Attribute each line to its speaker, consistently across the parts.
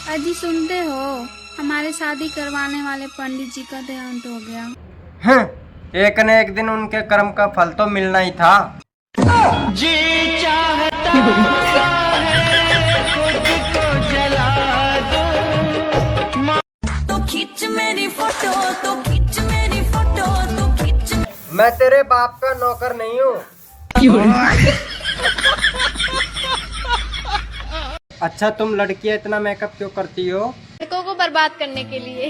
Speaker 1: अजी सुनते हो, हमारे शादी करवाने वाले पंडित जी का देहांत हो गया।
Speaker 2: एक न एक दिन उनके कर्म का फल तो मिलना ही था।
Speaker 3: जी चाहता है खुद को जला दो। तो खींच मेरी फोटो, तो खींच मेरी फोटो, तो खींच।
Speaker 2: मैं तेरे बाप का नौकर नहीं हूँ। अच्छा तुम लड़कियां इतना मेकअप क्यों करती हो?
Speaker 1: लड़कों को बर्बाद करने के लिए।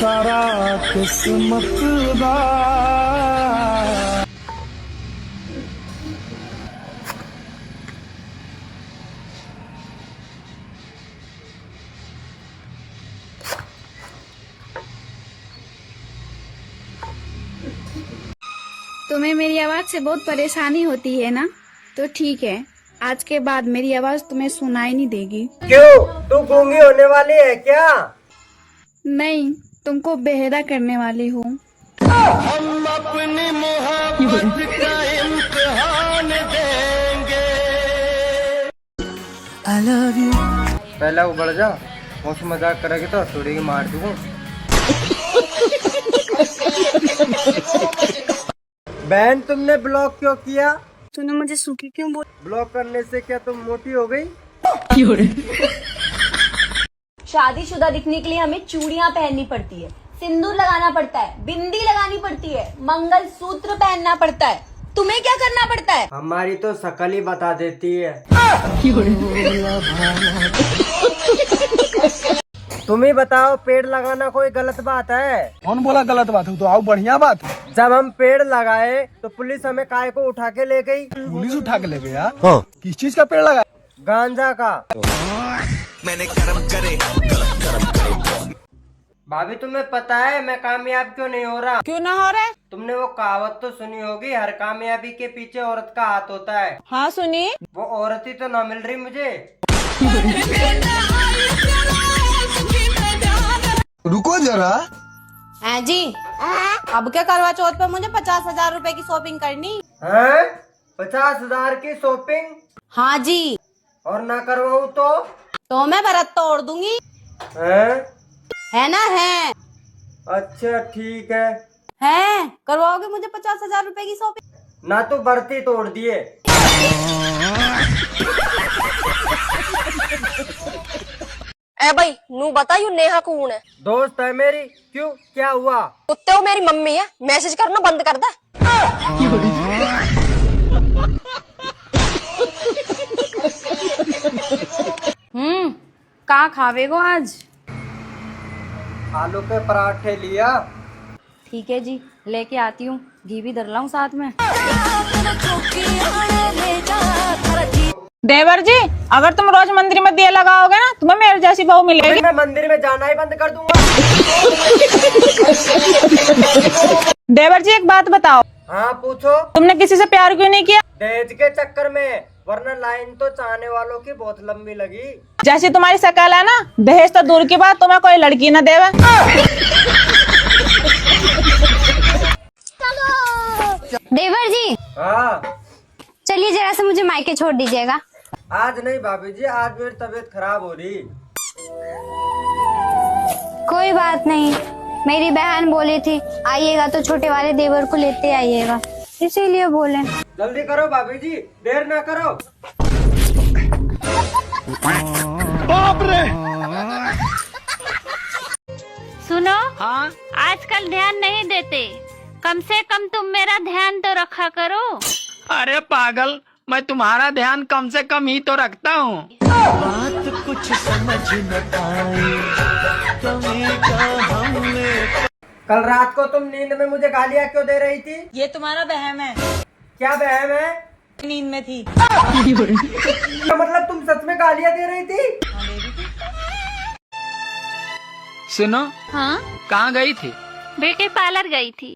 Speaker 3: तारा किस्मत दा।
Speaker 1: तुम्हें मेरी आवाज से बहुत परेशानी होती है ना? तो ठीक है, आज के बाद मेरी आवाज तुम्हें सुनाई नहीं देगी।
Speaker 2: क्यों, तू गूंगी होने वाली है क्या?
Speaker 1: नहीं, तुमको बेहदा करने वाली हूँ।
Speaker 3: हम अपनी मोहब्बत का इम्तिहान देंगे। I love you।
Speaker 2: पहले उबड़ जा, मुझसे मजाक करेगी तो हथौड़ी की मार दूँ। बहन तुमने ब्लॉक क्यों किया?
Speaker 1: तूने मुझे सूखी क्यों बोल?
Speaker 2: ब्लॉक करने से क्या तुम मोटी हो गई?
Speaker 4: शादीशुदा दिखने के लिए हमें चूड़ियां पहननी पड़ती है, सिंदूर लगाना पड़ता है, बिंदी लगानी पड़ती है, मंगलसूत्र पहनना पड़ता है। तुम्हें क्या करना पड़ता है?
Speaker 2: हमारी तो शकल ही बता देती है। तुम ही बताओ, पेड़ लगाना कोई गलत बात है?
Speaker 5: कौन बोला गलत बात है? तो आओ बढ़िया बात है।
Speaker 2: जब हम पेड़ लगाए तो पुलिस हमें काय को उठा के ले गई?
Speaker 5: पुलिस उठा के ले गया? किस चीज का पेड़ लगा?
Speaker 2: गांजा का।
Speaker 3: मैंने कर्म करे, कर्म करे।
Speaker 2: भाभी तुम्हें पता है मैं कामयाब क्यों नहीं हो रहा?
Speaker 6: क्यों ना हो रहा है?
Speaker 2: तुमने वो कहावत तो सुनी होगी, हर कामयाबी के पीछे औरत का हाथ होता है।
Speaker 6: हाँ सुनी।
Speaker 2: वो औरत ही तो ना मिल रही मुझे।
Speaker 5: रुको जरा।
Speaker 4: हाँ जी, अब क्या करवा चौथ पे मुझे 50,000 रुपए की शॉपिंग करनी?
Speaker 2: हैं? 50,000 की शॉपिंग?
Speaker 4: हाँ जी।
Speaker 2: और ना करवाऊँ तो
Speaker 4: मैं व्रत तोड़ दूंगी।
Speaker 2: हैं?
Speaker 4: है ना? है
Speaker 2: अच्छा ठीक है।
Speaker 4: है करवाओगे मुझे 50,000 रुपए की शॉपिंग?
Speaker 2: ना तो बर्ती तोड़ दिए।
Speaker 7: ए भाई नू बता यू नेहा कौन है?
Speaker 2: दोस्त है मेरी। क्यों, क्या हुआ?
Speaker 7: कुत्ते हो मेरी मम्मी है, मैसेज करना बंद कर दे।
Speaker 1: कहाँ खावेगो आज?
Speaker 2: आलू के पराठे लिया।
Speaker 1: ठीक है जी, लेके आती हूँ। घी भी धर लाऊं साथ में?
Speaker 6: देवर जी, अगर तुम रोज मंदिर में दिया लगाओगे ना, तुम्हें मेरे जैसी बहू मिलेगी।
Speaker 2: मैं मंदिर में जाना ही बंद कर दूंगा।
Speaker 6: देवर जी एक बात बताओ।
Speaker 2: हाँ पूछो।
Speaker 6: तुमने किसी से प्यार क्यों नहीं किया?
Speaker 2: दहेज के चक्कर में, वरना लाइन तो चाहने वालों की बहुत लंबी लगी।
Speaker 6: जैसी तुम्हारी शक्ल है ना, दहेज तो दूर की बात, तुम्हें कोई लड़की न देवे।
Speaker 8: देवर जी,
Speaker 2: हाँ
Speaker 8: चलिए जरा से मुझे मायके छोड़ दीजिएगा।
Speaker 2: आज नहीं भाभी जी, आज मेरी तबीयत खराब हो रही।
Speaker 8: कोई बात नहीं, मेरी बहन बोली थी आइएगा तो छोटे वाले देवर को लेते आइएगा, इसीलिए बोले।
Speaker 2: जल्दी करो भाभी जी, देर ना करो।
Speaker 3: बाप रे।
Speaker 9: सुनो,
Speaker 3: हाँ
Speaker 9: आजकल ध्यान नहीं देते, कम से कम तुम मेरा ध्यान तो रखा करो।
Speaker 3: अरे पागल, मैं तुम्हारा ध्यान कम से कम ही तो रखता हूँ। बात कुछ समझ न आई, कमी का हमने।
Speaker 2: कल रात को तुम नींद में मुझे गालियाँ क्यों दे रही थी?
Speaker 6: ये तुम्हारा बहम है।
Speaker 2: क्या बहम है?
Speaker 6: नींद में थी।
Speaker 2: मतलब तुम सच में गालियाँ दे रही थी?
Speaker 3: सुनो,
Speaker 9: हाँ,
Speaker 3: कहाँ गई थी?
Speaker 9: ब्यूटी पार्लर गई थी।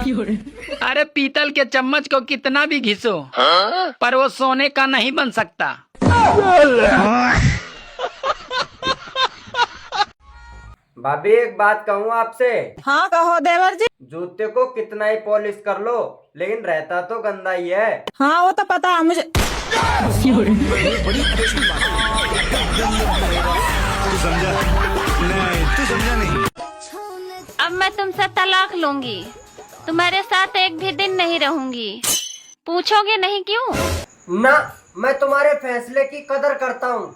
Speaker 3: अरे पीतल के चम्मच को कितना भी घिसो, पर वो सोने का नहीं बन सकता।
Speaker 2: भाभी एक बात कहूँ आपसे।
Speaker 6: हाँ कहो देवर जी।
Speaker 2: जूते को कितना ही पॉलिश कर लो, लेकिन रहता तो गंदा ही है।
Speaker 6: हाँ वो तो पता है मुझे।
Speaker 3: तू समझा नहीं।
Speaker 9: अब मैं तुमसे तलाक लूंगी, तुम्हारे साथ एक भी दिन नहीं रहूंगी। पूछोगे नहीं क्यों?
Speaker 2: ना, मैं तुम्हारे फैसले की कदर करता हूँ।